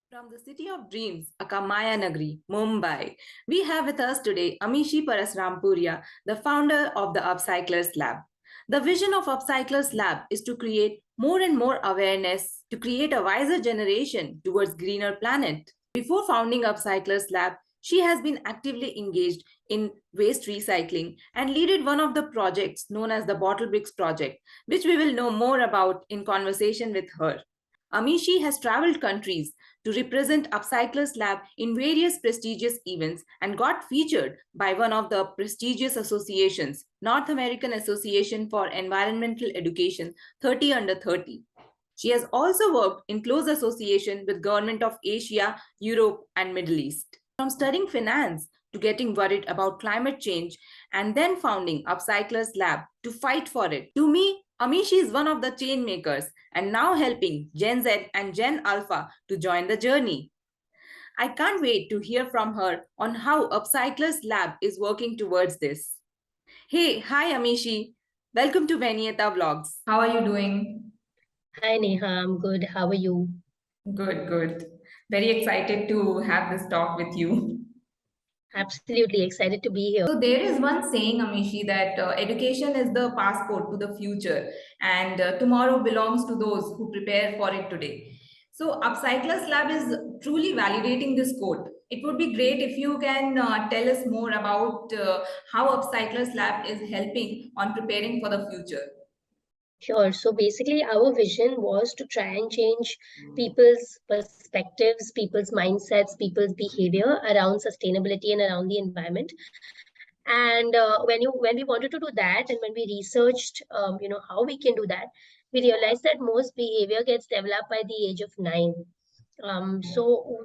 From the city of dreams, Akamaya Nagri, Mumbai, we have with us today Amishi Parasrampuria, the founder of the Upcyclers Lab. The vision of Upcyclers Lab is to create more and more awareness to create a wiser generation towards greener planet. Before founding Upcyclers Lab, she has been actively engaged in waste recycling and leaded one of the projects known as the Bottle Bricks Project, which we will know more about in conversation with her. Amishi has traveled countries to represent Upcyclers Lab in various prestigious events and got featured by one of the prestigious associations, North American Association for Environmental Education 30 under 30. She has also worked in close association with government of Asia, Europe, and Middle East. From studying finance to getting worried about climate change and then founding Upcyclers Lab to fight for it. To me, Amishi is one of the change makers and now helping Gen Z and Gen Alpha to join the journey. I can't wait to hear from her on how Upcyclers Lab is working towards this. Hey, hi Amishi. Welcome to Vahaneeyata Vlogs. How are you doing? Hi Neha, I'm good. How are you? Good, good. Very excited to have this talk with you. Absolutely excited to be here. So there is one saying, Amishi, that education is the passport to the future, and tomorrow belongs to those who prepare for it today. So Upcyclers Lab is truly validating this quote. It would be great if you can tell us more about how Upcyclers Lab is helping on preparing for the future. Sure. So basically, our vision was to try and change people's perspectives, people's mindsets, people's behavior around sustainability and around the environment. And when we wanted to do that, and when we researched, how we can do that, we realized that most behavior gets developed by the age of 9. So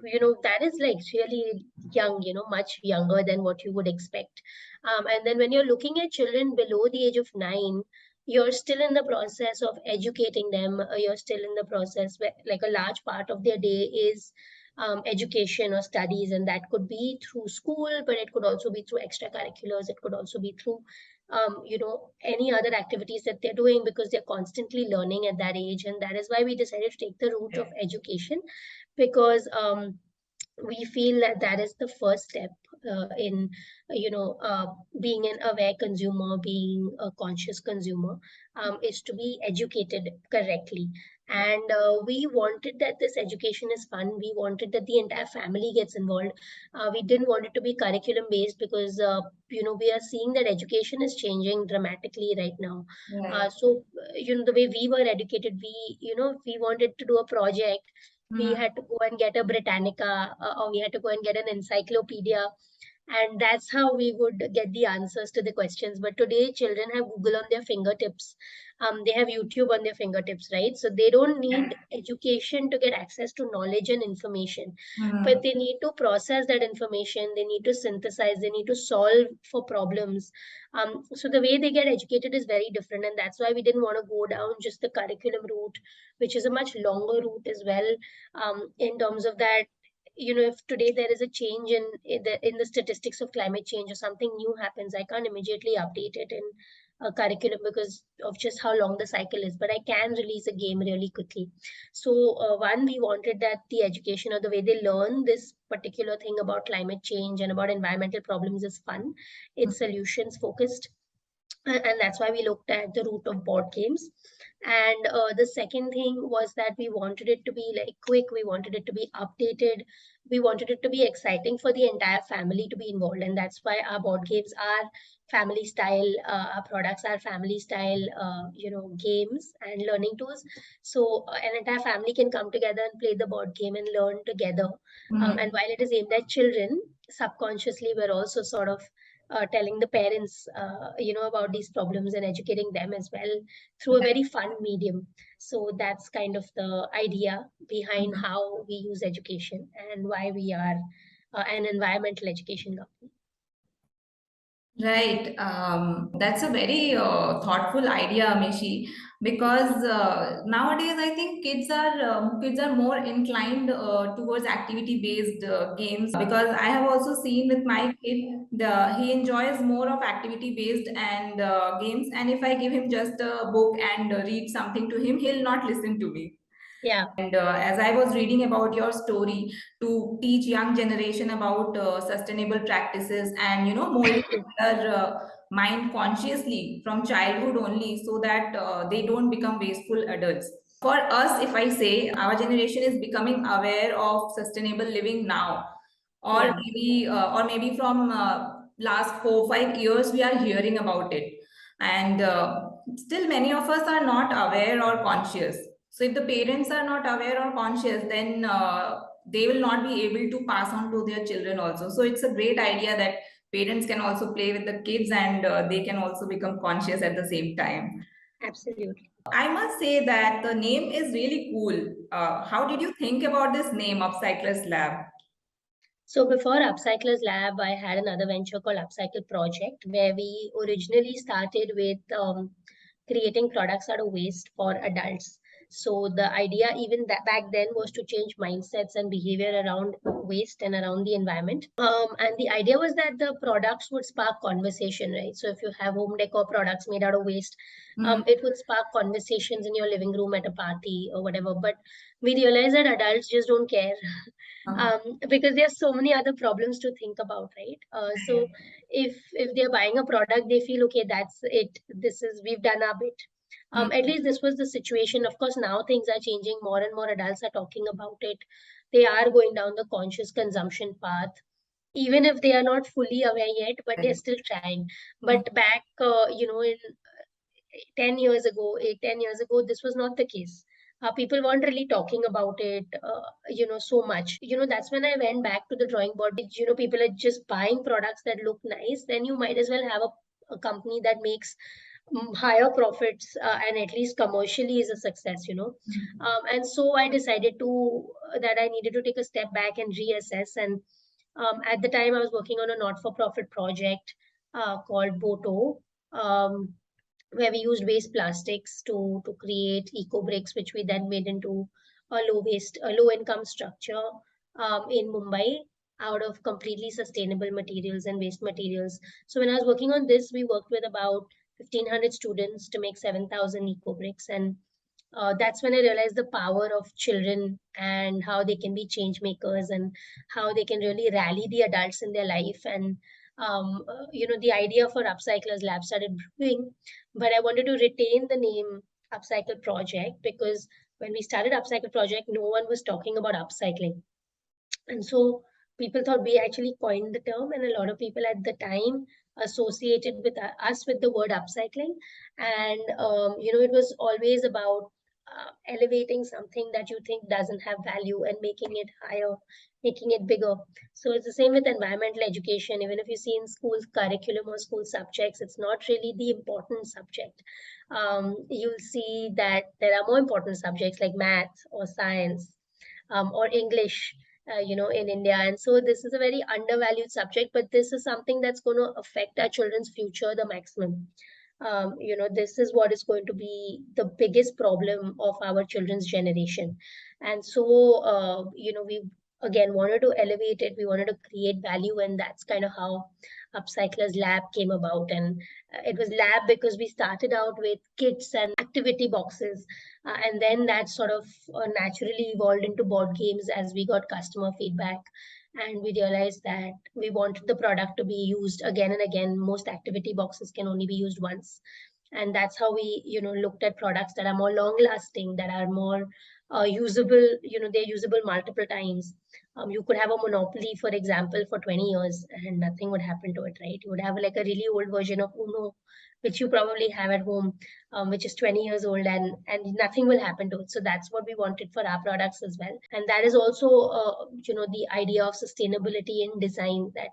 that is like really young, much younger than what you would expect. And then when you're looking at children below the age of 9, you're still in the process of educating them. You're still in the process where like a large part of their day is education or studies, and that could be through school, but it could also be through extracurriculars. It could also be through any other activities that they're doing, because they're constantly learning at that age. And that is why we decided to take the route of education, because we feel that that is the first step in being an aware consumer, being a conscious consumer, is to be educated correctly. And we wanted that this education is fun. We wanted that the entire family gets involved. We didn't want it to be curriculum based, because we are seeing that education is changing dramatically right now. Right. So the way we were educated, we wanted to do a project, we Mhm. had to go and get a Britannica, or we had to go and get an encyclopedia. And that's how we would get the answers to the questions. But today, children have Google on their fingertips. They have YouTube on their fingertips, right? So they don't need education to get access to knowledge and information, but Mhm. they need to process that information. They need to synthesize. They need to solve for problems. So the way they get educated is very different, and that's why we didn't want to go down just the curriculum route, which is a much longer route as well. In terms of that, if today there is a change in the statistics of climate change, or something new happens, I can't immediately update it in a curriculum because of just how long the cycle is, but I can release a game really quickly. So one, we wanted that the education, or the way they learn this particular thing about climate change and about environmental problems, is fun. It's solutions focused, and that's why we looked at the route of board games. And the second thing was that we wanted it to be like quick, we wanted it to be updated, we wanted it to be exciting for the entire family to be involved. And that's why our board games are family style, our products are family style, games and learning tools. So an entire family can come together and play the board game and learn together. And Mhm. while it is aimed at children, subconsciously we're also sort of telling the parents, about these problems, and educating them as well through a very fun medium. So that's kind of the idea behind how we use education and why we are an environmental education company. Right. That's a very thoughtful idea, Amishi, because nowadays I think kids are more inclined towards activity-based games. Because I have also seen with my kid, he enjoys more of activity-based and games. And if I give him just a book and read something to him, he'll not listen to me. Yeah. And as I was reading about your story, to teach young generation about sustainable practices and molding their mind consciously from childhood only, so that they don't become wasteful adults. For us, if I say, our generation is becoming aware of sustainable living now, Yeah. or maybe from last 4 5 years we are hearing about it, and still many of us are not aware or conscious. So if the parents are not aware or conscious, then they will not be able to pass on to their children also. So it's a great idea that parents can also play with the kids, and they can also become conscious at the same time. Absolutely. I must say that the name is really cool. How did you think about this name, Upcyclers Lab? So before Upcycler's Lab, I had another venture called Upcycle Project, where we originally started with creating products out of waste for adults. So the idea, even that back then, was to change mindsets and behavior around waste and around the environment. And the idea was that the products would spark conversation, right? So if you have home decor products made out of waste, Mhm. it would spark conversations in your living room at a party or whatever. But we realized that adults just don't care. Uh-huh. Because there's so many other problems to think about, right? So if they're buying a product, they feel okay, that's it. This is we've done our bit. At least this was the situation. Of course, now things are changing. More and more adults are talking about it. They are going down the conscious consumption path, even if they are not fully aware yet, but they're still trying. Mhm. But back, in 10 years ago, 8, 10 years ago, this was not the case. People weren't really talking about it, so much. That's when I went back to the drawing board. People are just buying products that look nice. Then you might as well have a company that makes higher profits, and at least commercially is a success. And so I decided that I needed to take a step back and reassess. And at the time, I was working on a not-for-profit project called Boto. Um, where we used waste plastics to create eco bricks, which we then made into a low income structure in Mumbai out of completely sustainable materials and waste materials. So when I was working on this, we worked with about 1,500 students to make 7,000 eco bricks. And that's when I realized the power of children and how they can be change makers and how they can really rally the adults in their life. And the idea for Upcyclers Lab started brewing, but I wanted to retain the name Upcycle Project because when we started Upcycle Project, no one was talking about upcycling. And so people thought we actually coined the term, and a lot of people at the time associated with us with the word upcycling. And it was always about elevating something that you think doesn't have value and making it higher, making it bigger. So it's the same with environmental education. Even if you see in schools curriculum or school subjects, it's not really the important subject. You'll see that there are more important subjects like math or science, or English, in India. And so this is a very undervalued subject, but this is something that's going to affect our children's future the maximum. This is what is going to be the biggest problem of our children's generation. And so, we again wanted to elevate it. We wanted to create value, and that's kind of how Upcyclers Lab came about. And it was lab because we started out with kits and activity boxes, and then that sort of naturally evolved into board games as we got customer feedback. And we realized that we wanted the product to be used again and again. Most activity boxes can only be used once. And that's how we, looked at products that are more long lasting, that are more usable, they're usable multiple times. You could have a Monopoly, for example, for 20 years and nothing would happen to it, right? You would have like a really old version of Uno, which you probably have at home, which is 20 years old, and nothing will happen to it. So that's what we wanted for our products as well. And that is also, the idea of sustainability in design that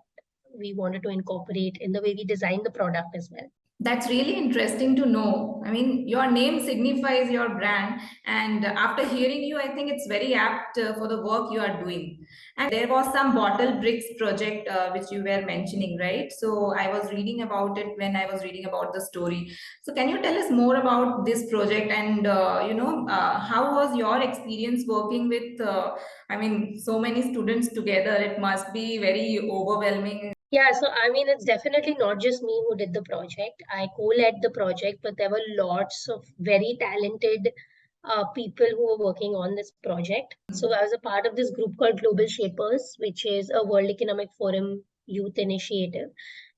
we wanted to incorporate in the way we design the product as well. That's really interesting to know. I mean, your name signifies your brand, and after hearing you, I think it's very apt for the work you are doing. And there was some bottle bricks project which you were mentioning, right? So I was reading about it when I was reading about the story. So can you tell us more about this project, and how was your experience working with? I mean, so many students together. It must be very overwhelming. Yeah, so I mean, it's definitely not just me who did the project. I co-led the project, but there were lots of very talented people who were working on this project. So I was a part of this group called Global Shapers, which is a World Economic Forum youth initiative.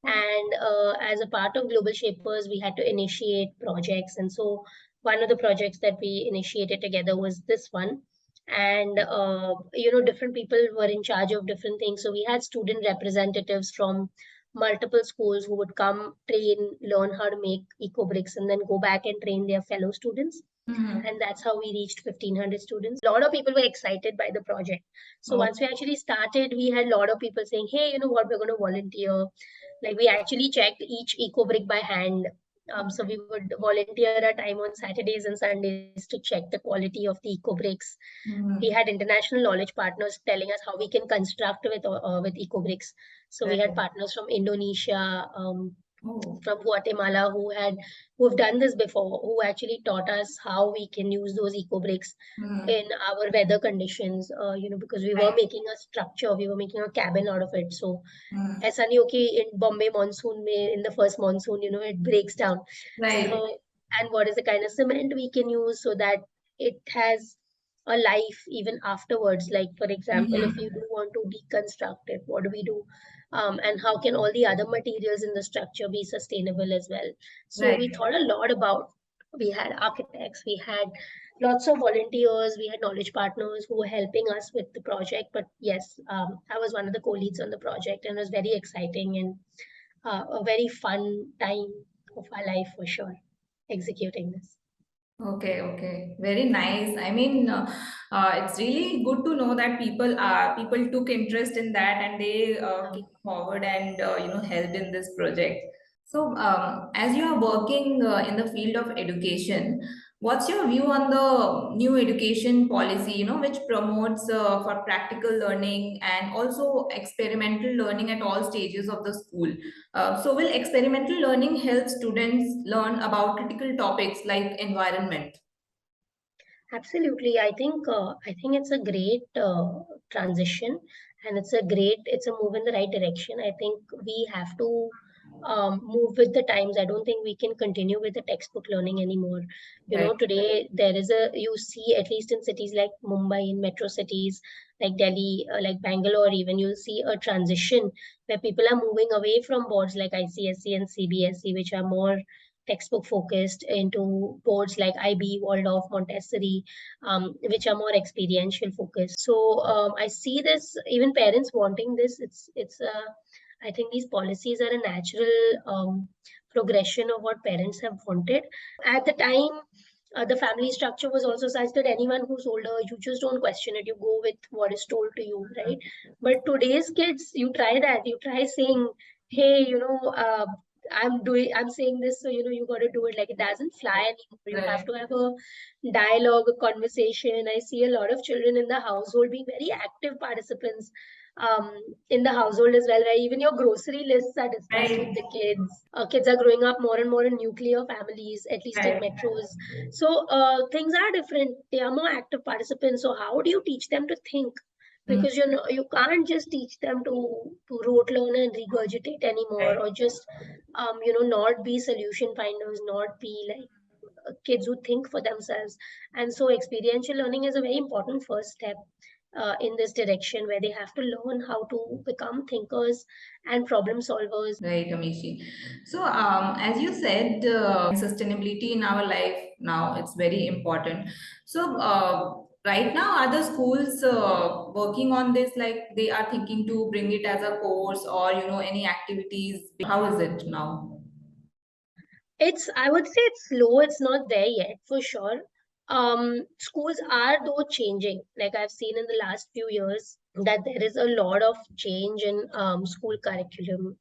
And as a part of Global Shapers, we had to initiate projects. And so one of the projects that we initiated together was this one. And different people were in charge of different things. So we had student representatives from multiple schools who would come train, learn how to make eco bricks, and then go back and train their fellow students. And that's how we reached 1,500 students. A lot of people were excited by the project. So once we actually started, we had a lot of people saying, hey, you know what, we're going to volunteer. Like, we actually checked each eco brick by hand. So we would volunteer our time on Saturdays and Sundays to check the quality of the eco bricks. We had international knowledge partners telling us how we can construct with eco bricks. So we had partners from Indonesia, from Guatemala who've done this before, who actually taught us how we can use those eco bricks in our weather conditions. Because we were making a structure, we were making a cabin out of it. So ऐसा नहीं हो कि in Bombay monsoon में, in the first monsoon, it breaks down. So, and what is the kind of cement we can use so that it has a life even afterwards? Like, for example, if you do want to deconstruct it, what do we do? And how can all the other materials in the structure be sustainable as well? So we thought a lot about, we had architects, we had lots of volunteers, we had knowledge partners who were helping us with the project. But yes, I was one of the co-leads on the project, and it was very exciting and a very fun time of our life for sure, executing this. Okay, okay, very nice. I mean, it's really good to know that people took interest in that and they came forward and helped in this project. So, as you are working in the field of education, what's your view on the new education policy? Which promotes for practical learning and also experimental learning at all stages of the school. So, will experimental learning help students learn about critical topics like environment? Absolutely. I think it's a great transition, and it's a move in the right direction. I think we have to move with the times. I don't think we can continue with the textbook learning anymore. Right. Today you see, at least in cities like Mumbai, in metro cities like Delhi, like Bangalore, even you'll see a transition where people are moving away from boards like ICSE and CBSE, which are more textbook focused, into boards like IB, Waldorf, Montessori, which are more experiential focused. So I see this, even parents wanting this. I think these policies are a natural progression of what parents have wanted. At the time, the family structure was also such that anyone who's older, you just don't question it. You go with what is told to you, right? But today's kids, you try that. You try saying, "Hey, I'm saying this, so you got to do it." Like, it doesn't fly anymore. You have Right. to have a dialogue, a conversation. I see a lot of children in the household being very active participants um, in the household as well, right? Even your grocery lists are discussed with Right. the kids. Kids are growing up more and more in nuclear families, at least in Right. metros. So things are different. They are more active participants. So how do you teach them to think? Mm, Because you can't just teach them to rote learn and regurgitate anymore, right. or just not be solution finders, not be like kids who think for themselves. And so experiential learning is a very important first step in this direction, where they have to learn how to become thinkers and problem solvers. Right, Amishi. So, as you said, sustainability in our life now, it's very important. So, right now, are the schools working on this? Like they are thinking to bring it as a course or, any activities? How is it now? I would say it's slow, it's not there yet for sure. Schools are though changing. Like, I've seen in the last few years that there is a lot of change in school curriculum.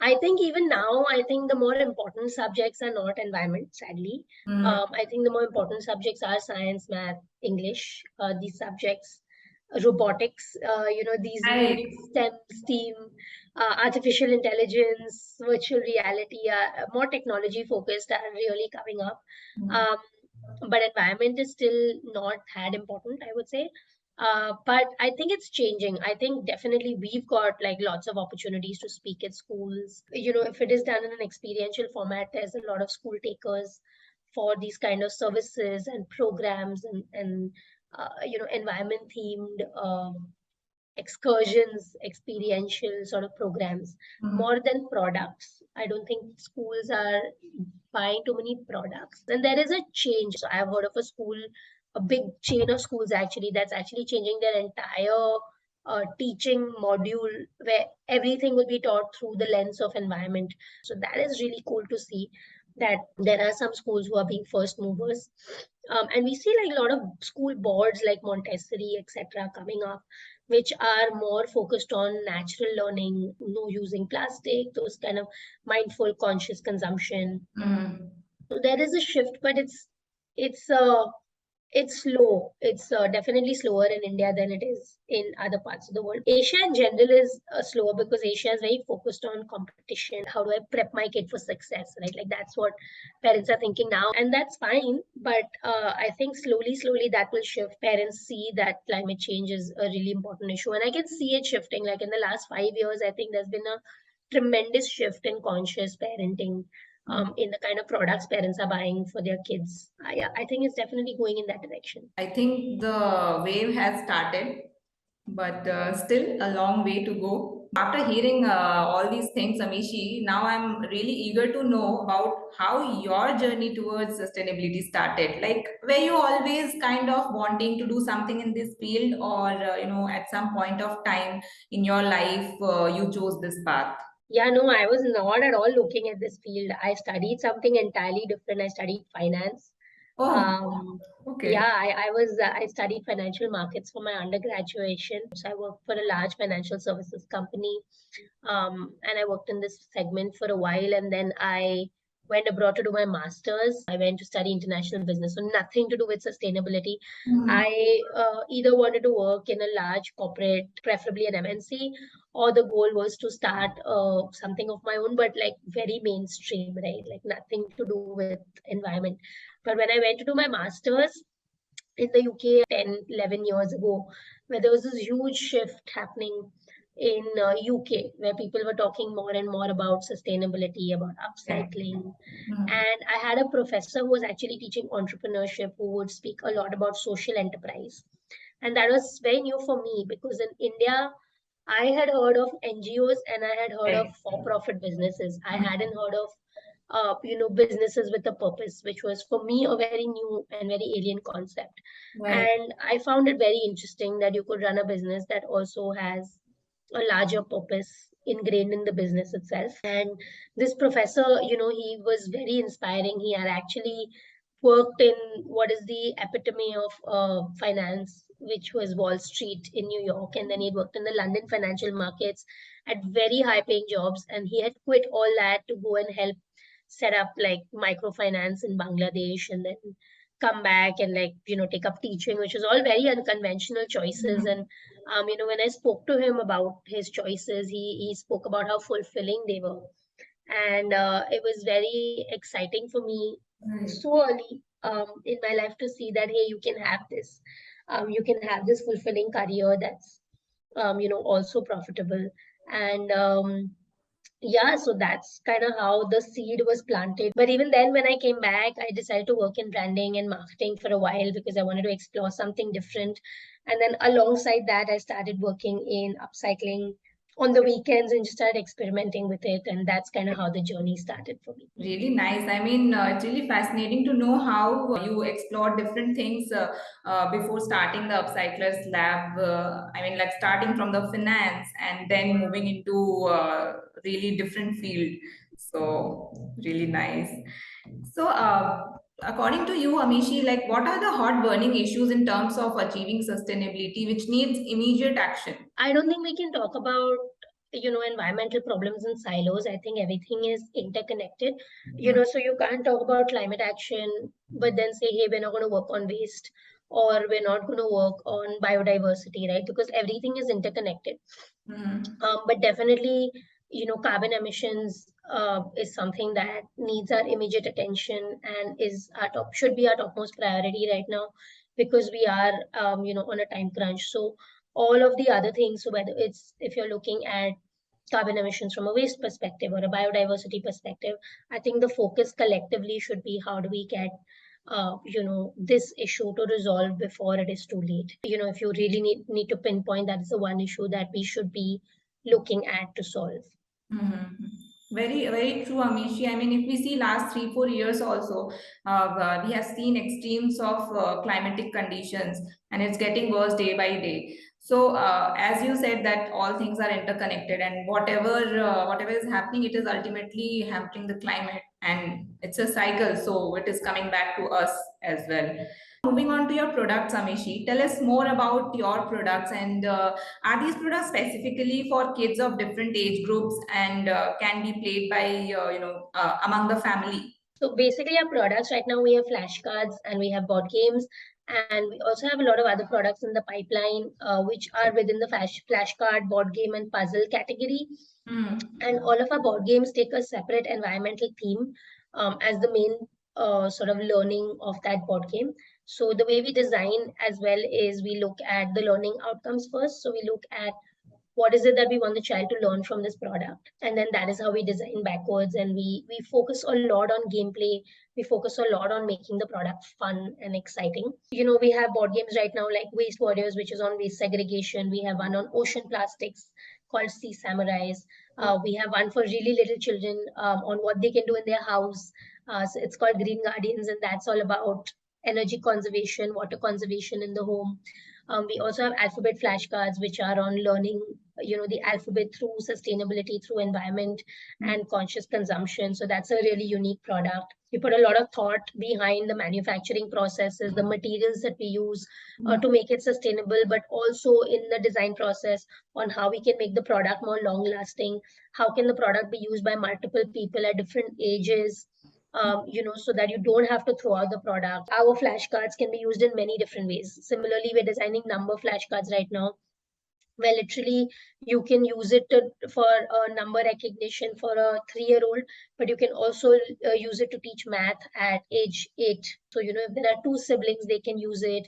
I think even now, I think the more important subjects are not environment, sadly. Mm, I think the more important subjects are science, math, English, these subjects, robotics, these new right. STEM, STEAM, artificial intelligence, virtual reality, more technology focused, are really coming up. Mm, Um, but environment is still not that important, I would say. But I think it's changing. I think definitely we've got like lots of opportunities to speak at schools. If it is done in an experiential format, there's a lot of school takers for these kind of services and programs and environment themed excursions, experiential sort of programs, more than products. I don't think schools are buying too many products. And there is a change. So I've heard of a school, a big chain of schools actually, that's actually changing their entire teaching module where everything will be taught through the lens of environment. So that is really cool to see that there are some schools who are being first movers. And we see like a lot of school boards like Montessori, etc., coming up, which are more focused on natural learning, no using plastic, those kind of mindful, conscious consumption. So there is a shift, but it's it's slow. It's definitely slower in India than it is in other parts of the world. Asia in general is slower because Asia is very focused on competition. How do I prep my kid for success, right? Like that's what parents are thinking now, and that's fine. But I think slowly that will shift. Parents see that climate change is a really important issue, and I can see it shifting. Like in the last 5 years, I think there's been a tremendous shift in conscious parenting, in the kind of products parents are buying for their kids. I think it's definitely going in that direction. I think the wave has started, but still a long way to go. After hearing all these things, Amishi, now I'm really eager to know about how your journey towards sustainability started. Like, were you always kind of wanting to do something in this field, or at some point of time in your life, you chose this path? Yeah, no, I was not at all looking at this field. I studied something entirely different. I studied finance. Oh, Um, okay. yeah, I studied financial markets for my undergraduation. So I worked for a large financial services company, and I worked in this segment for a while, and then I went abroad to do my master's. I went to study international business, so nothing to do with sustainability. Mhm. I either wanted to work in a large corporate, preferably an MNC, or the goal was to start something of my own, but like very mainstream, right? Like nothing to do with environment. But when I went to do my master's in the UK 10, 11 years ago, where there was this huge shift happening in UK, where people were talking more and more about sustainability, about Right. upcycling. Mhm. And I had a professor who was actually teaching entrepreneurship who would speak a lot about social enterprise. And that was very new for me because in India, I had heard of NGOs and I had heard of Right. for-profit businesses. I Mhm. hadn't heard of businesses with a purpose, which was for me a very new and very alien concept. Right. And I found it very interesting that you could run a business that also has a larger purpose ingrained in the business itself. And this professor, he was very inspiring. He had actually worked in what is the epitome of finance, which was Wall Street in New York. And then he worked in the London financial markets at very high paying jobs. And he had quit all that to go and help set up like microfinance in Bangladesh and then come back and like, take up teaching, which is all very unconventional choices. And, when I spoke to him about his choices, he spoke about how fulfilling they were. And it was very exciting for me Right. so early in my life to see that, hey, you can have this. You can have this fulfilling career that's, also profitable. And yeah, so that's kind of how the seed was planted. But even then, when I came back, I decided to work in branding and marketing for a while because I wanted to explore something different. And then alongside that, I started working in upcycling on the weekends and just started experimenting with it. And that's kind of how the journey started for me. Really nice. I mean, it's really fascinating to know how you explore different things before starting the Upcyclers Lab. I mean, like starting from the finance and then moving into really different field. So really nice. So, according to you, Amishi, like what are the hot burning issues in terms of achieving sustainability, which needs immediate action? I don't think we can talk about environmental problems in silos. I think everything is interconnected. So you can't talk about climate action, but then say, hey, we're not going to work on waste or we're not going to work on biodiversity, right? Because everything is interconnected. Mhm. But definitely, carbon emissions is something that needs our immediate attention and is our top should be our topmost priority right now because we are on a time crunch. So all of the other things, so whether it's if you're looking at carbon emissions from a waste perspective or a biodiversity perspective. I think the focus collectively should be how do we get this issue to resolve before it is too late. If you really need to pinpoint, that is the one issue that we should be looking at to solve. Mm-hmm. Very, very true, Amishi. I mean, if we see last 3, 4 years also, we have seen extremes of climatic conditions, and it's getting worse day by day. So, as you said, that all things are interconnected, and whatever is happening, it is ultimately hampering the climate, and it's a cycle. So, it is coming back to us as well. Moving on to your products, Amishi, tell us more about your products, and are these products specifically for kids of different age groups, and can be played by among the family? So basically, our products right now, we have flashcards and we have board games, and we also have a lot of other products in the pipeline, which are within the flashcard, board game, and puzzle category. And all of our board games take a separate environmental theme as the main sort of learning of that board game. So the way we design as well is we look at the learning outcomes first. So we look at what is it that we want the child to learn from this product, and then that is how we design backwards. And we focus a lot on gameplay. We focus a lot on making the product fun and exciting. We have board games right now like Waste Warriors, which is on waste segregation. We have one on ocean plastics called Sea Samurais. We have one for really little children on what they can do in their house. So it's called Green Guardians, and that's all about energy conservation, water conservation in the home. We also have alphabet flashcards, which are on learning, the alphabet through sustainability, through environment and conscious consumption. So that's a really unique product. We put a lot of thought behind the manufacturing processes, the materials that we use to make it sustainable, but also in the design process on how we can make the product more long lasting. How can the product be used by multiple people at different ages? So that you don't have to throw out the product. Our flashcards can be used in many different ways. Similarly, we're designing number flashcards right now, where literally you can use it for number recognition for a 3-year-old, but you can also use it to teach math at age 8. So, if there are two siblings, they can use it.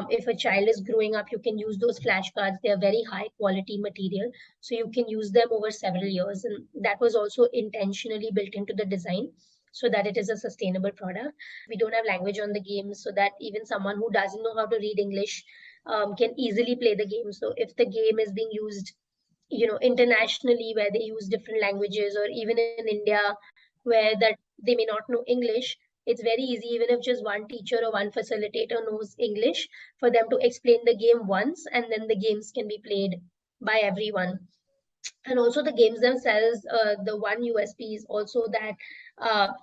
If a child is growing up, you can use those flashcards. They are very high quality material. So you can use them over several years. And that was also intentionally built into the design so that it is a sustainable product. We don't have language on the game, so that even someone who doesn't know how to read English can easily play the game. So if the game is being used, internationally, where they use different languages, or even in India, where that they may not know English, it's very easy, even if just one teacher or one facilitator knows English, for them to explain the game once, and then the games can be played by everyone. And also the games themselves, the one USP is also that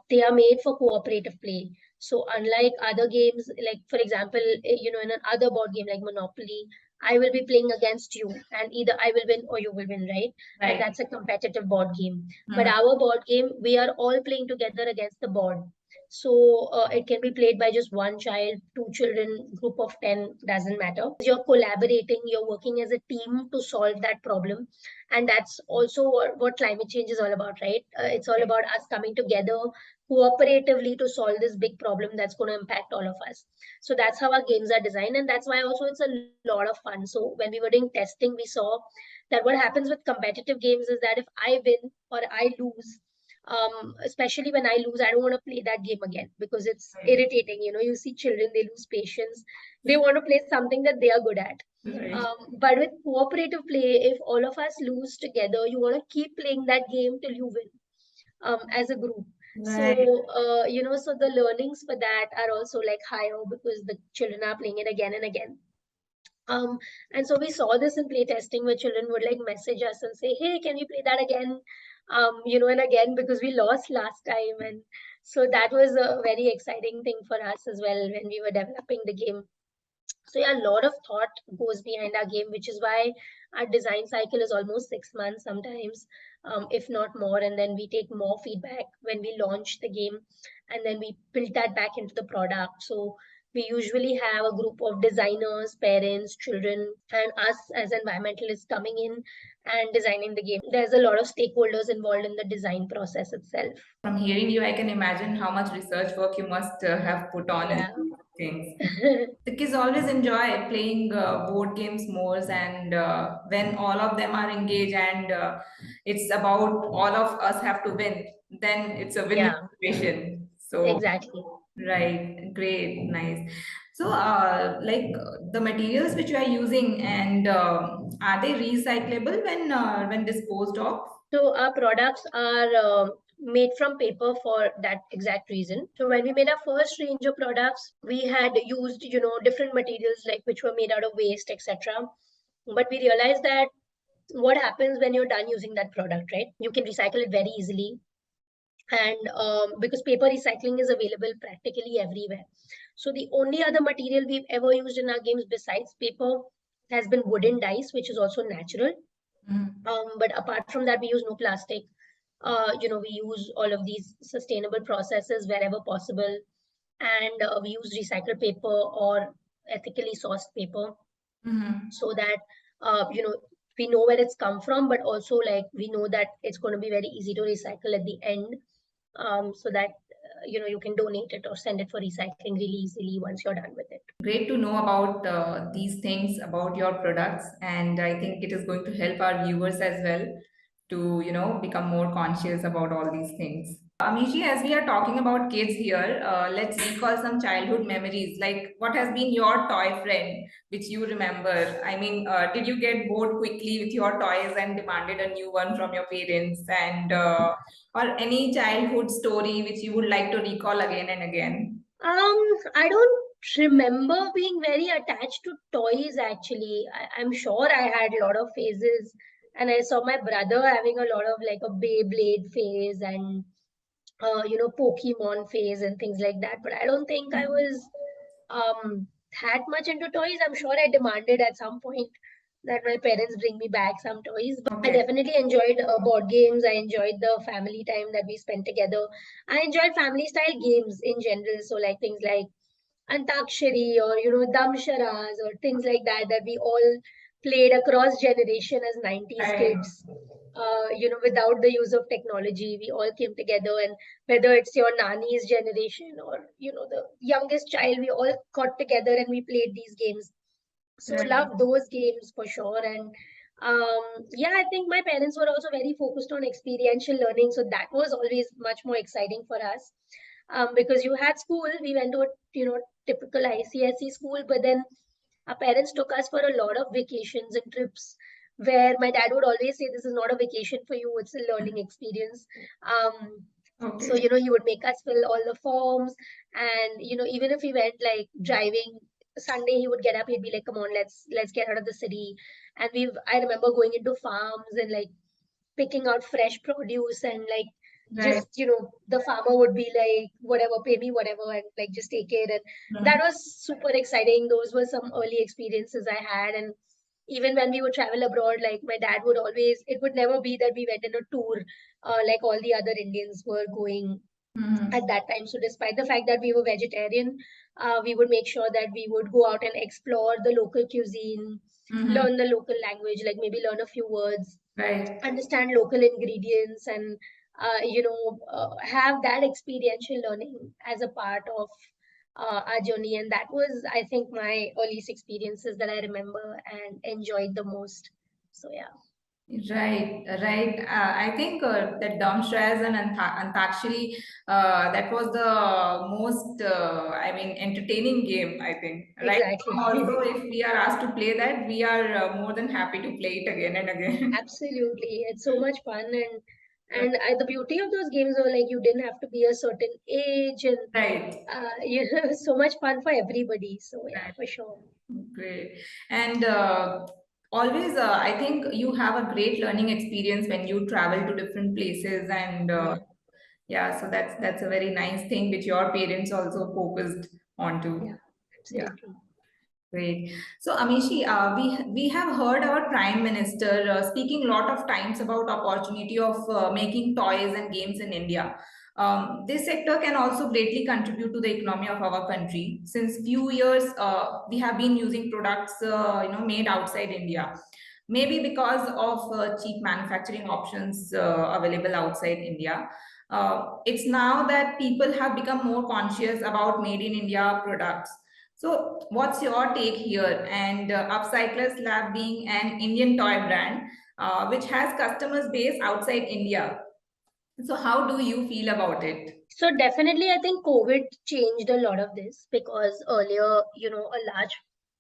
they are made for cooperative play. So unlike other games, like for example, in another board game like Monopoly, I will be playing against you, and either I will win or you will win, right? And that's a competitive board game. But our board game, we are all playing together against the board. So it can be played by just one child, two children, group of 10, doesn't matter. You're collaborating, you're working as a team to solve that problem. And that's also what climate change is all about, right? It's all about us coming together cooperatively to solve this big problem that's going to impact all of us. So that's how our games are designed, and that's why also it's a lot of fun. So when we were doing testing, we saw that what happens with competitive games is that if I win or I lose, especially when I lose, I don't want to play that game again because it's irritating. You see children, they lose patience. They want to play something that they are good at. But with cooperative play, if all of us lose together, you want to keep playing that game till you win as a group. Right. So the learnings for that are also like higher because the children are playing it again and again. And so we saw this in play testing where children would like message us and say, hey, can we play that again? And again, because we lost last time. And so that was a very exciting thing for us as well when we were developing the game. So yeah, a lot of thought goes behind our game, which is why our design cycle is almost 6 months sometimes, if not more. And then we take more feedback when we launch the game, and then we build that back into the product. So we usually have a group of designers, parents, children, and us as environmentalists coming in and designing the game. There's a lot of stakeholders involved in the design process itself. From hearing you, I can imagine how much research work you must have put on. Yeah. things. The kids always enjoy playing board games more, and when all of them are engaged and it's about all of us have to win, then it's a win-win Yeah, situation. So, exactly. right, great, nice. So, the materials which you are using, and are they recyclable when disposed of? So our products are made from paper for that exact reason. So when we made our first range of products, we had used, different materials like which were made out of waste, etc. But we realized that what happens when you're done using that product, right? You can recycle it very easily, and because paper recycling is available practically everywhere. So the only other material we've ever used in our games besides paper has been wooden dice, which is also natural. Mhm. But apart from that, we use no plastic. We use all of these sustainable processes wherever possible, and we use recycled paper or ethically sourced paper, Mhm. so that we know where it's come from, but also like we know that it's going to be very easy to recycle at the end, so that you can donate it or send it for recycling really easily once you're done with it. Great to know about these things about your products, and I think it is going to help our viewers as well to become more conscious about all these things. Amishi, as we are talking about kids here, let's recall some childhood memories. Like, what has been your toy friend which you remember? I mean, did you get bored quickly with your toys and demanded a new one from your parents? And or any childhood story which you would like to recall again and again? I don't remember being very attached to toys actually. I'm sure I had a lot of phases, and I saw my brother having a lot of like a Beyblade phase and Pokemon phase and things like that. But I don't think I was that much into toys. I'm sure I demanded at some point that my parents bring me back some toys. But I Okay. definitely enjoyed board games. I enjoyed the family time that we spent together. I enjoyed family style games in general. So like things like Antakshari or Damsharas or things like that that we all played across generation as 90s Right. kids. Without the use of technology, we all came together, and whether it's your nanny's generation or the youngest child, we all got together and we played these games. So Right. love those games for sure. And yeah, I think my parents were also very focused on experiential learning, so that was always much more exciting for us. Because you had school, we went to a typical ICSE school, but then our parents took us for a lot of vacations and trips, where my dad would always say, this is not a vacation for you, it's a learning experience. So Okay. he would make us fill all the forms, and even if we went like driving Sunday, he would get up, he'd be like, come on, let's get out of the city. And I remember going into farms and like picking out fresh produce, and like Right. just the farmer would be like, whatever, pay me whatever, and like just take it. And that Mhm. was super exciting. Those were some early experiences I had. And even when we would travel abroad, like my dad would always, it would never be that we went on a tour like all the other Indians were going Mhm. at that time. So despite the fact that we were vegetarian, we would make sure that we would go out and explore the local cuisine, Mhm. learn the local language, like maybe learn a few words, Right. understand local ingredients, and have that experiential learning as a part of our journey. And that was, I think, my earliest experiences that I remember and enjoyed the most. So yeah. Right, right. I think that Damshraz and Antakshari, that was the most, I mean, entertaining game, I think. Right now, also, Exactly. if we are asked to play that, we are more than happy to play it again and again. Absolutely, it's so much fun. And the beauty of those games were like you didn't have to be a certain age, and Right. so much fun for everybody. So yeah, Right. for sure. Great. And always, I think you have a great learning experience when you travel to different places, and Yeah, yeah, so that's a very nice thing which your parents also focused onto. yeah, Yeah. absolutely. Great. So, Amishi, we have heard our Prime Minister speaking a lot of times about opportunity of making toys and games in India. This sector can also greatly contribute to the economy of our country. Since few years, we have been using products, made outside India. Maybe because of cheap manufacturing options available outside India. It's now that people have become more conscious about made in India products, So, what's your take here? And Upcycler's Lab being an Indian toy brand, which has customers based outside India. So, how do you feel about it? So definitely, I think COVID changed a lot of this because earlier, a large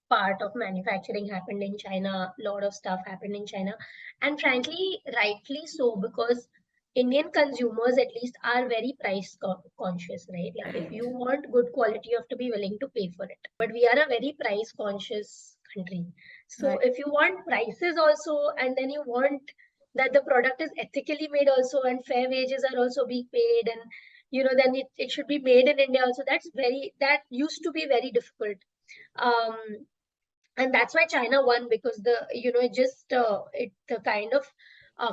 part of manufacturing happened in China, a lot of stuff happened in China, and frankly, rightly so, because Indian consumers at least are very price conscious, right? Like if Right. you want good quality, you have to be willing to pay for it. But we are a very price conscious country. So Right. if you want prices also, and then you want that the product is ethically made also, and fair wages are also being paid, and then it should be made in India also. That used to be very difficult. Um, and that's why China won, because the kind of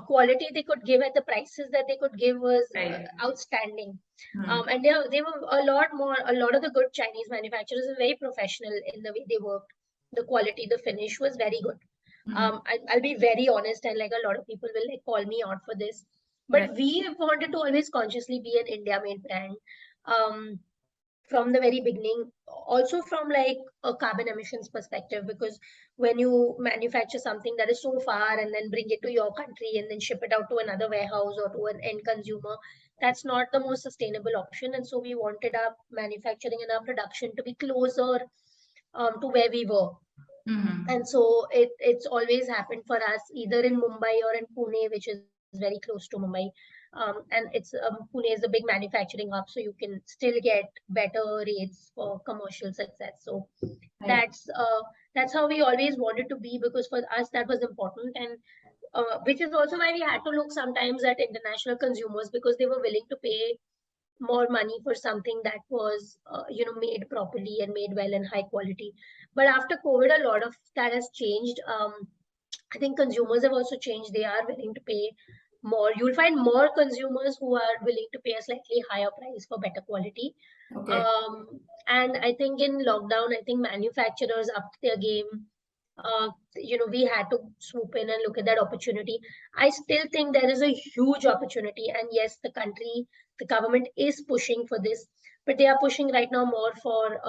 quality they could give at the prices that they could give was Right. outstanding. Hmm. And they were a lot of the good Chinese manufacturers are very professional in the way they worked. The quality, the finish was very good. Hmm. I'll be very honest, and like a lot of people will like call me out for this, Right. but we wanted to always consciously be an India made brand. Um, from the very beginning, also from like a carbon emissions perspective, because when you manufacture something that is so far and then bring it to your country and then ship it out to another warehouse or to an end consumer, that's not the most sustainable option. And so we wanted our manufacturing and our production to be closer to where we were. Hmm. And so it's always happened for us either in Mumbai or in Pune, which is very close to Mumbai. And Pune is a big manufacturing hub, so you can still get better rates for commercial success. So Right. that's how we always wanted to be, because for us that was important. And which is also why we had to look sometimes at international consumers, because they were willing to pay more money for something that was made properly and made well and high quality. But after COVID, a lot of that has changed. I think consumers have also changed. They are willing to pay more. You'll find more consumers who are willing to pay a slightly higher price for better quality. Okay. And I think in lockdown, I think manufacturers upped their game. We had to swoop in and look at that opportunity. I still think there is a huge opportunity, and yes, the government is pushing for this, but they are pushing right now more for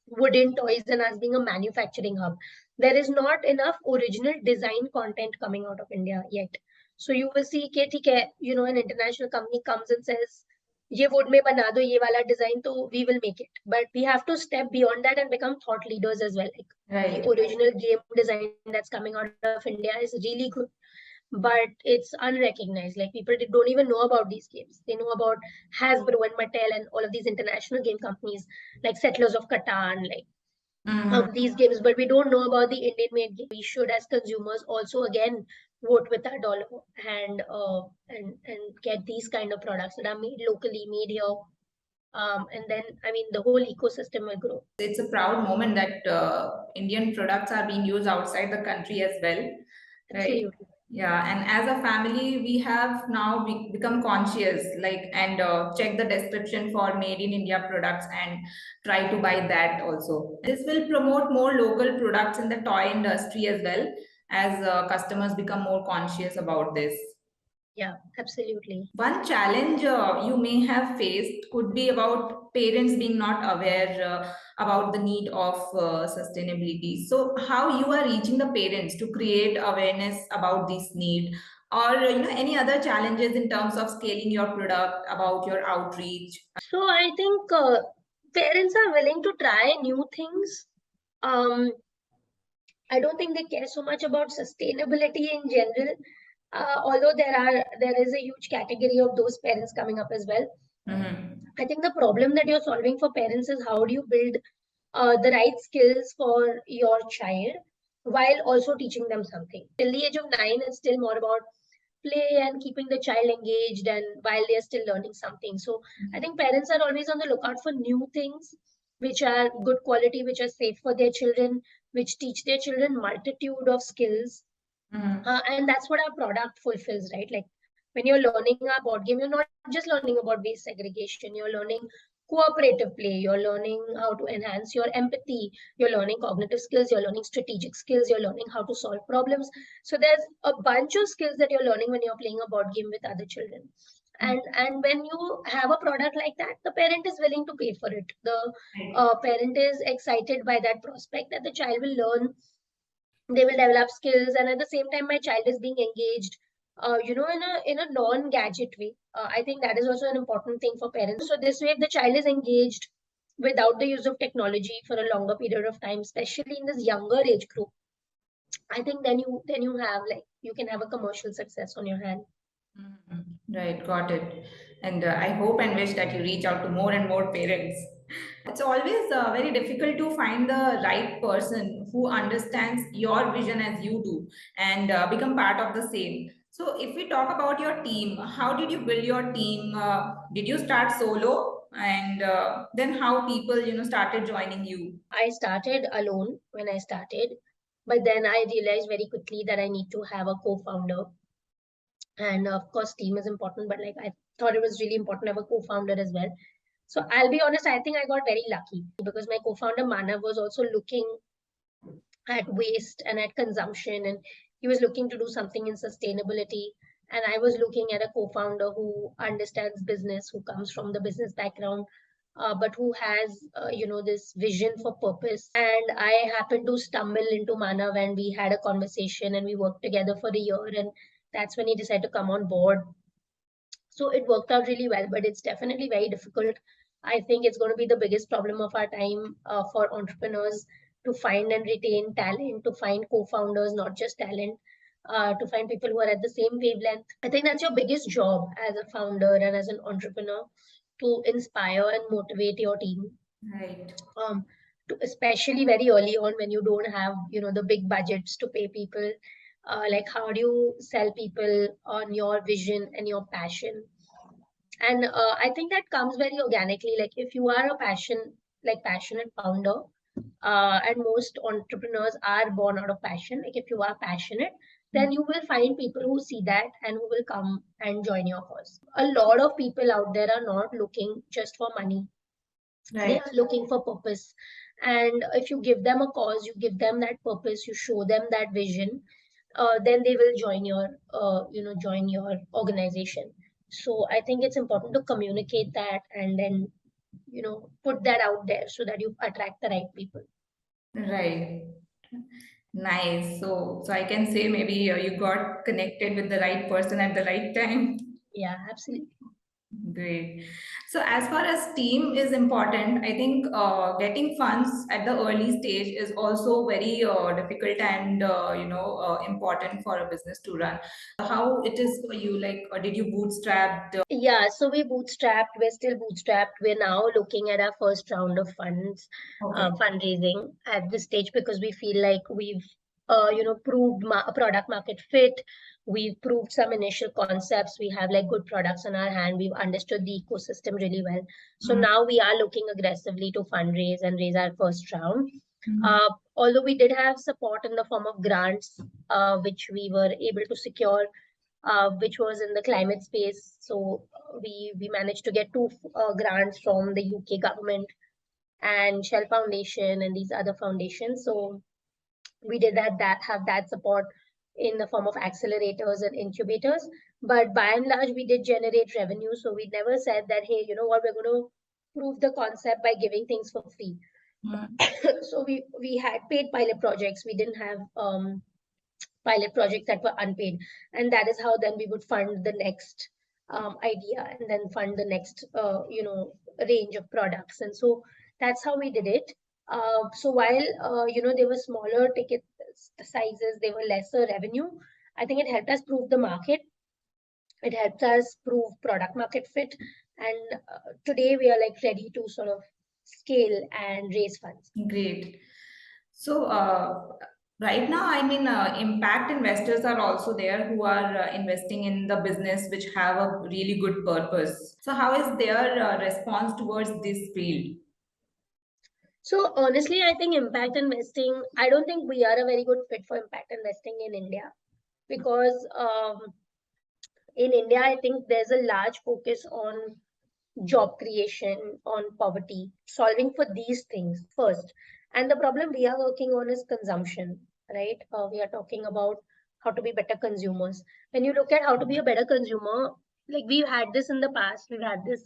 wooden toys than us being a manufacturing hub. There is not enough original design content coming out of India yet. So you will see कि ठीक है, an international company comes and says, ये wood में बना दो ये वाला design, तो we will make it. But we have to step beyond that and become thought leaders as well. Like the Right. original game design that's coming out of India is really good, but it's unrecognized. Like people don't even know about these games. They know about Hasbro and Mattel and all of these international game companies like Settlers of Catan, like Hmm. these games, but we don't know about the Indian made game. We should, as consumers, also again vote with our dollar and get these kind of products that are made locally, made here. And then, I mean, the whole ecosystem will grow. It's a proud moment that Indian products are being used outside the country as well, right? Absolutely. Yeah, and as a family, we have now become conscious, like, and check the description for made in India products and try to buy that also. This will promote more local products in the toy industry as well, as customers become more conscious about this. Yeah, absolutely. One challenge you may have faced could be about parents being not aware about the need of sustainability. So, how you are reaching the parents to create awareness about this need, or any other challenges in terms of scaling your product, about your outreach. So I think parents are willing to try new things. Um, I don't think they care so much about sustainability in general. Although there is a huge category of those parents coming up as well. Mhm. I think the problem that you're solving for parents is how do you build the right skills for your child while also teaching them something. Till the age of 9, it's still more about play and keeping the child engaged and while they're still learning something. So I think parents are always on the lookout for new things which are good quality, which are safe for their children, which teach their children multitude of skills. Mhm. And that's what our product fulfills, right? Like when you're learning our board game, you're not just learning about waste segregation, you're learning cooperative play, you're learning how to enhance your empathy, you're learning cognitive skills, you're learning strategic skills, you're learning how to solve problems. So there's a bunch of skills that you're learning when you're playing a board game with other children. And when you have a product like that, the parent is willing to pay for it. The parent is excited by that prospect that the child will learn, they will develop skills, and at the same time my child is being engaged, in a non gadget way. I think that is also an important thing for parents. So this way, if the child is engaged without the use of technology for a longer period of time, especially in this younger age group, I think then you have, like, you can have a commercial success on your hand. Mhm. Right, got it. And I hope and wish that you reach out to more and more parents. It's always very difficult to find the right person who understands your vision as you do and become part of the same. So, if we talk about your team, how did you build your team? Did you start solo? And then how people, started joining you? I started alone when I started, but then I realized very quickly that I need to have a co-founder. And of course, team is important, but like I thought it was really important to have a co-founder as well. So I'll be honest, I think I got very lucky because my co-founder Manav was also looking at waste and at consumption, and he was looking to do something in sustainability. And I was looking at a co-founder who understands business, who comes from the business background, but who has, this vision for purpose. And I happened to stumble into Manav, and we had a conversation, and we worked together for a year, and that's when he decided to come on board. So it worked out really well, but it's definitely very difficult. I think it's going to be the biggest problem of our time, for entrepreneurs, to find and retain talent, to find co-founders, not just talent, to find people who are at the same wavelength. I think that's your biggest job as a founder and as an entrepreneur, to inspire and motivate your team. Right. Um, Especially very early on when you don't have, the big budgets to pay people. Like, how do you sell people on your vision and your passion? And I think that comes very organically. Like, if you are a passionate founder, and most entrepreneurs are born out of passion. Like, if you are passionate, then you will find people who see that and who will come and join your cause. A lot of people out there are not looking just for money, they Right. are looking for purpose. And if you give them a cause, you give them that purpose, you show them that vision, then they will join your organization. So I think it's important to communicate that, and then put that out there so that you attract the right people. Right. Nice. So I can say maybe you got connected with the right person at the right time. Yeah, absolutely. Great. So as far as team is important, I think getting funds at the early stage is also very difficult and important for a business to run. How it is for you? Like, did you bootstrap? Yeah, so we're still bootstrapped. We're now looking at our first round of Okay. fundraising at this stage, because we feel like we've, proved product market fit. We've proved some initial concepts. We have like good products in our hand. We've understood the ecosystem really well. So Mm, now we are looking aggressively to fundraise and raise our first round. mm. Although we did have support in the form of grants, which we were able to secure, which was in the climate space. So we managed to get two grants from the UK government and Shell Foundation and these other foundations. So we did have that support in the form of accelerators and incubators. But by and large, we did generate revenue. So we never said that, hey, you know what, we're going to prove the concept by giving things for free. Mm. So we had paid pilot projects. We didn't have pilot projects that were unpaid, and that is how then we would fund the next idea, and then fund the next range of products. And so that's how we did it. So while they were smaller ticket sizes, they were lesser revenue, I think it helped us prove the market, it helped us prove product market fit, and today we are like ready to sort of scale and raise funds. Great. So right now, I mean, impact investors are also there who are investing in the business which have a really good purpose. So how is their response towards this field? So honestly, I think impact investing, I don't think we are a very good fit for impact investing in India, because in India, I think there's a large focus on job creation, on poverty, solving for these things first. And the problem we are working on is consumption, right? We are talking about how to be better consumers. When you look at how to be a better consumer, Like we've had this in the past, we've had this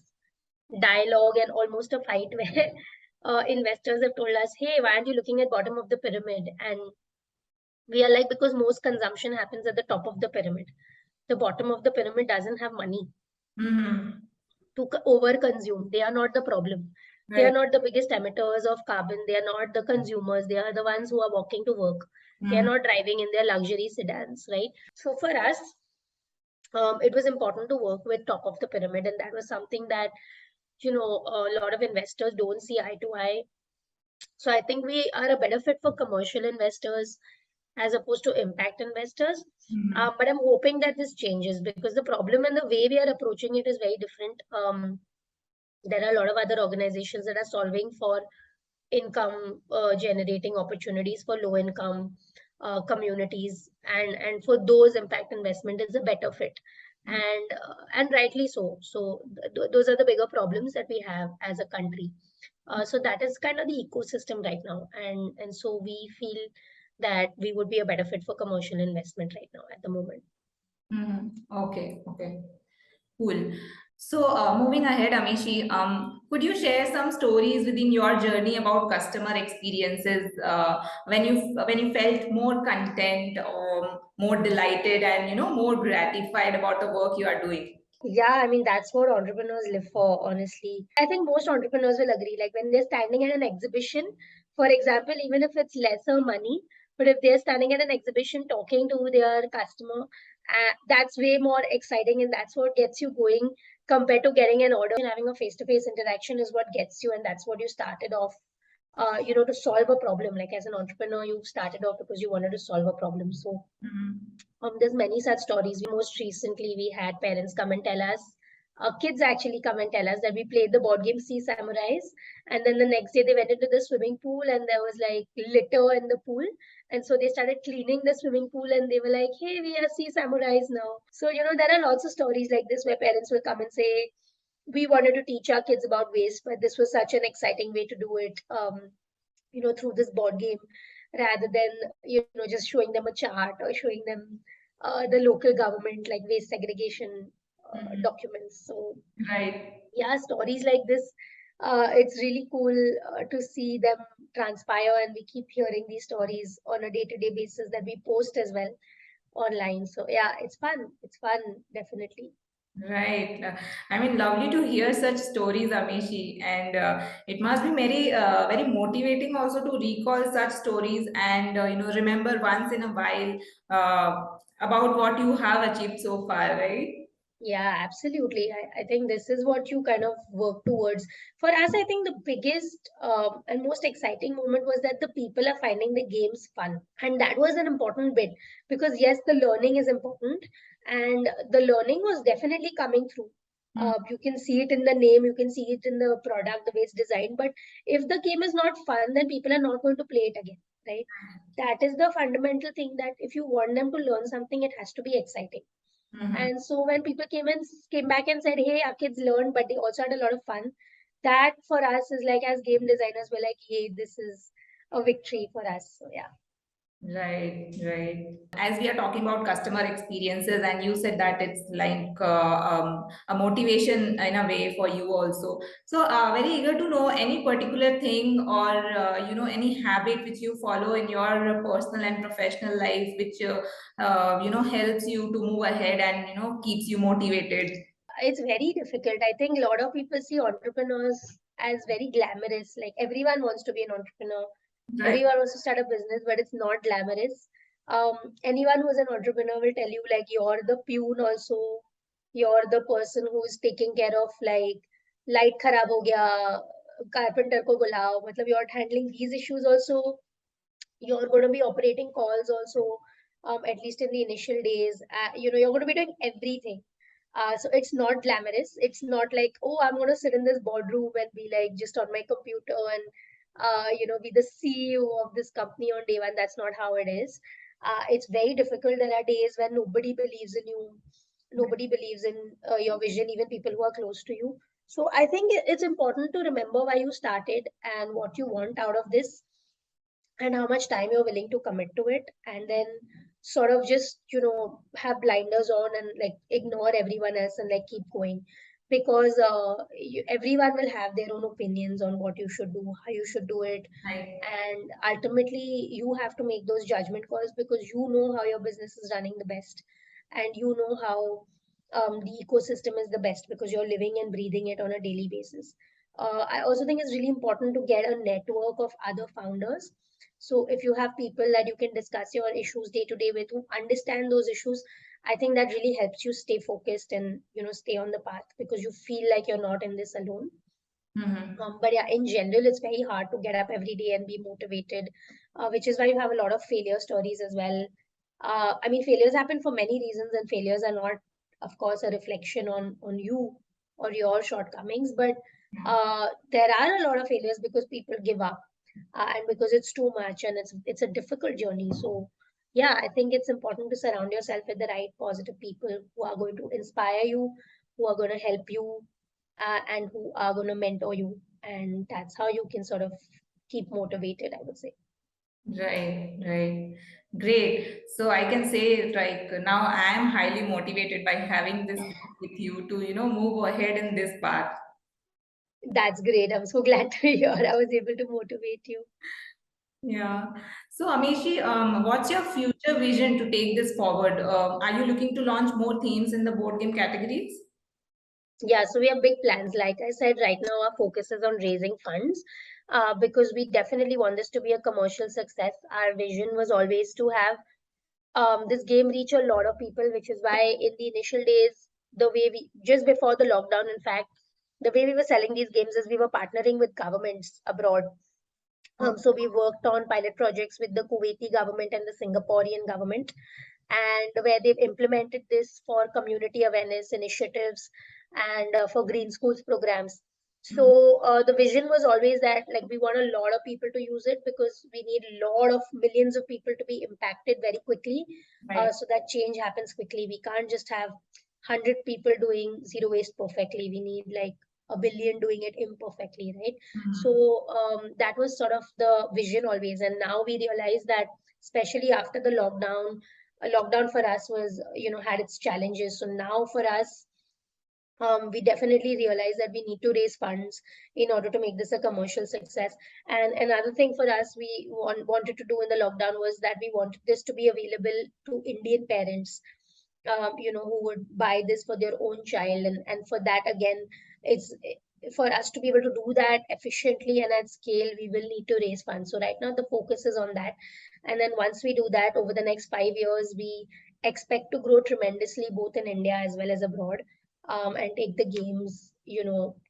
dialogue and almost a fight where investors have told us, hey, why aren't you looking at bottom of the pyramid? And we are like, because most consumption happens at the top of the pyramid. The bottom of the pyramid doesn't have money Mm-hmm. to over consume. They are not the problem. They are Right. not the biggest emitters of carbon. They are not the consumers. They are the ones who are walking to work. They are Mm-hmm. not driving in their luxury sedans, right? So for us, it was important to work with top of the pyramid, and that was something that a lot of investors don't see eye to eye. So I think we are a better fit for commercial investors as opposed to impact investors. Mm-hmm. But I'm hoping that this changes, because the problem and the way we are approaching it is very different. There are a lot of other organizations that are solving for income generating opportunities for low income communities, and for those impact investment is a better fit, and rightly so. So those are the bigger problems that we have as a country. So that is kind of the ecosystem right now, and so we feel that we would be a better fit for commercial investment right now at the moment. Mm-hmm. Okay, okay. Cool. So, moving ahead, Amishi, could you share some stories within your journey about customer experiences when you felt more content or more delighted and more gratified about the work you are doing? Yeah, I mean, that's what entrepreneurs live for, honestly. I think most entrepreneurs will agree. Like when they're standing at an exhibition, for example, even if it's lesser money, but if they're standing at an exhibition talking to their customer, that's way more exciting, and that's what gets you going compared to getting an order. Having a face-to-face interaction is what gets you, and that's what you started off, to solve a problem. Like as an entrepreneur, you started off because you wanted to solve a problem. So Mhm. there's many such stories. Most recently, we had parents come and tell us, kids actually come and tell us that we played the board game Sea Samurais, and then the next day they went into the swimming pool and there was like litter in the pool, and so they started cleaning the swimming pool and they were like, "Hey, we are Sea Samurais now." So there are lots of stories like this where parents will come and say, "We wanted to teach our kids about waste, but this was such an exciting way to do it." Through this board game, rather than just showing them a chart or showing them the local government like waste segregation Mhm. documents. So Right. yeah, stories like this, it's really cool to see them transpire, and we keep hearing these stories on a day-to-day basis that we post as well online. So yeah, it's fun, definitely. Right. I mean, lovely to hear such stories, Amishi, and it must be very motivating also to recall such stories and remember once in a while about what you have achieved so far, right? Yeah, absolutely. I think this is what you kind of work towards. For us, I think the biggest and most exciting moment was that the people are finding the games fun. And that was an important bit, because, yes, the learning is important, and the learning was definitely coming through. Mm. You can see it in the name, you can see it in the product, the way it's designed. But if the game is not fun, then people are not going to play it again, right? That is the fundamental thing, that if you want them to learn something, it has to be exciting. Mhm. And so when people came back and said, "Hey, our kids learned, but they also had a lot of fun," that for us is like, as game designers, we're like, "Hey, this is a victory for us." So yeah. Right, right. As we are talking about customer experiences, and you said that it's like a motivation in a way for you also. So, very eager to know any particular thing or any habit which you follow in your personal and professional life, which helps you to move ahead and keeps you motivated. It's very difficult. I think a lot of people see entrepreneurs as very glamorous. Like everyone wants to be an entrepreneur. Right. Everyone wants to start a business, but it's not glamorous. Anyone who's an entrepreneur will tell you like you're the peon also. You're the person who's taking care of like light kharab ho gaya, carpenter ko bulao. Matlab you're handling these issues also. You're going to be operating calls also, at least in the initial days. You're going to be doing everything. So it's not glamorous. It's not like, oh, I'm going to sit in this boardroom and be like just on my computer and be the CEO of this company on day one. That's not how it is. It's very difficult. There are days when nobody believes in you, nobody believes in your vision, even people who are close to you. So I think it's important to remember why you started and what you want out of this, and how much time you're willing to commit to it, and then sort of just, have blinders on and like ignore everyone else and like keep going. Because everyone will have their own opinions on what you should do, how you should do it. Right. And ultimately, you have to make those judgment calls because you know how your business is running the best, and you know how the ecosystem is the best because you're living and breathing it on a daily basis. I also think it's really important to get a network of other founders. So if you have people that you can discuss your issues day to day with, who understand those issues, I think that really helps you stay focused and stay on the path because you feel like you're not in this alone. Mm-hmm. But yeah, in general, it's very hard to get up every day and be motivated, which is why you have a lot of failure stories as well. I mean, failures happen for many reasons, and failures are not, of course, a reflection on you or your shortcomings. But there are a lot of failures because people give up, and because it's too much and it's a difficult journey. So yeah, I think it's important to surround yourself with the right positive people who are going to inspire you, who are going to help you, and who are going to mentor you. And that's how you can sort of keep motivated, I would say. Right, right. Great. So I can say like now I am highly motivated by having this with you to, move ahead in this path. That's great. I'm so glad to hear I was able to motivate you. Yeah. So Amishi, what's your future vision to take this forward? Are you looking to launch more themes in the board game categories? Yeah, so we have big plans. Like I said, right now our focus is on raising funds, because we definitely want this to be a commercial success. Our vision was always to have this game reach a lot of people, which is why in the initial days, the way we, just before the lockdown, in fact, the way we were selling these games is we were partnering with governments abroad. So we worked on pilot projects with the Kuwaiti government and the Singaporean government, and where they've implemented this for community awareness initiatives and for green schools programs. Mhm. So the vision was always that like we want a lot of people to use it because we need a lot of millions of people to be impacted very quickly, Right. so that change happens quickly. We can't just have 100 people doing zero waste perfectly. We need like a billion doing it imperfectly, right? Mhm. So that was sort of the vision always. And now we realize that, especially after the lockdown, a lockdown for us was, had its challenges. So now for us, we definitely realize that we need to raise funds in order to make this a commercial success. And another thing for us, we wanted to do in the lockdown was that we wanted this to be available to Indian parents, who would buy this for their own child. And for that, again, it's for us to be able to do that efficiently and at scale, we will need to raise funds. So right now, the focus is on that. And then once we do that, over the next 5 years, we expect to grow tremendously, both in India as well as abroad, and take the games,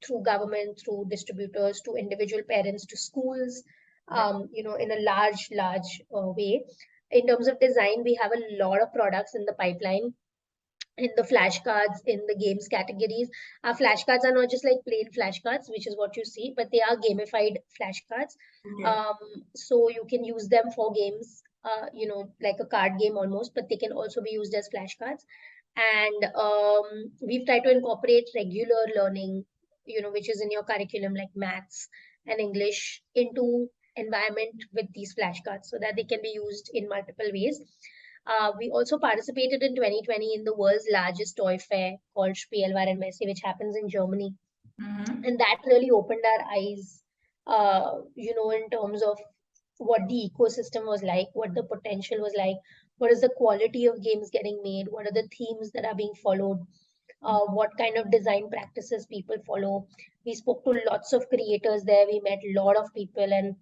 through government, through distributors, to individual parents, to schools, Right. in a large way. In terms of design, we have a lot of products in the pipeline in the flashcards in the games categories. Our flashcards are not just like plain flashcards, which is what you see, but they are gamified flashcards. Okay. Um, so you can use them for games, like a card game almost, but they can also be used as flashcards. And we've tried to incorporate regular learning, which is in your curriculum, like maths and English, into environment with these flashcards so that they can be used in multiple ways. We also participated in 2020 in the world's largest toy fair called Spielwarenmesse, which happens in Germany. Mm-hmm. And that really opened our eyes, in terms of what the ecosystem was like, what the potential was like, what is the quality of games getting made, what are the themes that are being followed, what kind of design practices people follow. We spoke to lots of creators there, we met a lot of people, and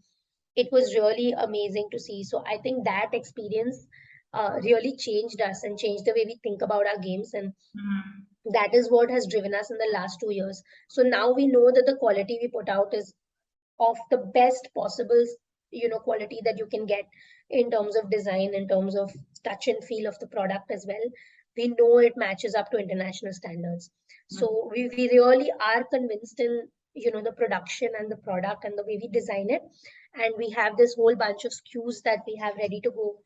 it was really amazing to see. So I think that experience really changed us and changed the way we think about our games. And Mm-hmm. that is what has driven us in the last 2 years. So now we know that the quality we put out is of the best possible, quality that you can get in terms of design, in terms of touch and feel of the product as well. We know it matches up to international standards. So we really are convinced in, the production and the product and the way we design it. And we have this whole bunch of SKUs that we have ready to go.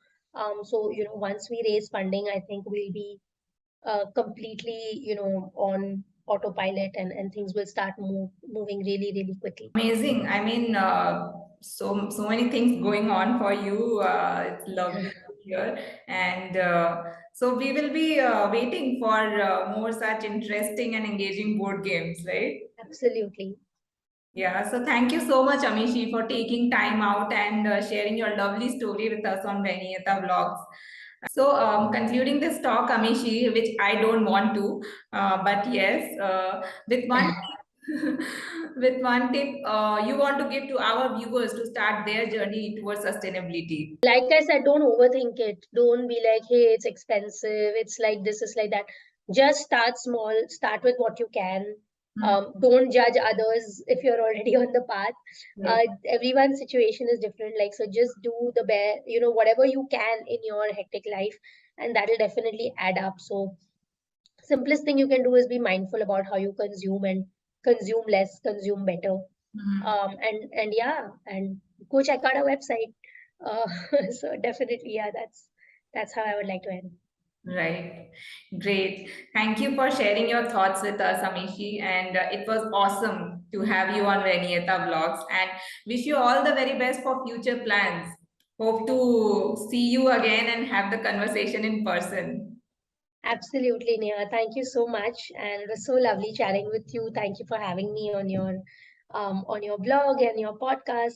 So, once we raise funding, I think we'll be completely, on autopilot, and things will start moving really, really quickly. Amazing. I mean, so many things going on for you. It's lovely. here. And so we will be waiting for more such interesting and engaging board games, right? Absolutely. Yeah, so thank you so much, Amishi, for taking time out and sharing your lovely story with us on Vahaneeyata Vlogs. So, concluding this talk, Amishi, which I don't want to, but yes, with one with one tip you want to give to our viewers to start their journey towards sustainability. Like I said, don't overthink it. Don't be like, hey, it's expensive. It's like this, it's like that. Just start small. Start with what you can. Hmm. Don't judge others if you're already on the path. Right. Everyone's situation is different. Like, so just do the bare, whatever you can in your hectic life, and that'll definitely add up. So, simplest thing you can do is be mindful about how you consume and consume less, consume better. Mhm. And yeah, and go check out our website. uh, so definitely, yeah, that's how I would like to end. Right. Great. Thank you for sharing your thoughts with us, Amishi. And it was awesome to have you on Vahaneeyata Vlogs. And wish you all the very best for future plans. Hope to see you again and have the conversation in person. Absolutely, Neha, thank you so much, and it was so lovely chatting with you. Thank you for having me on your blog and your podcast.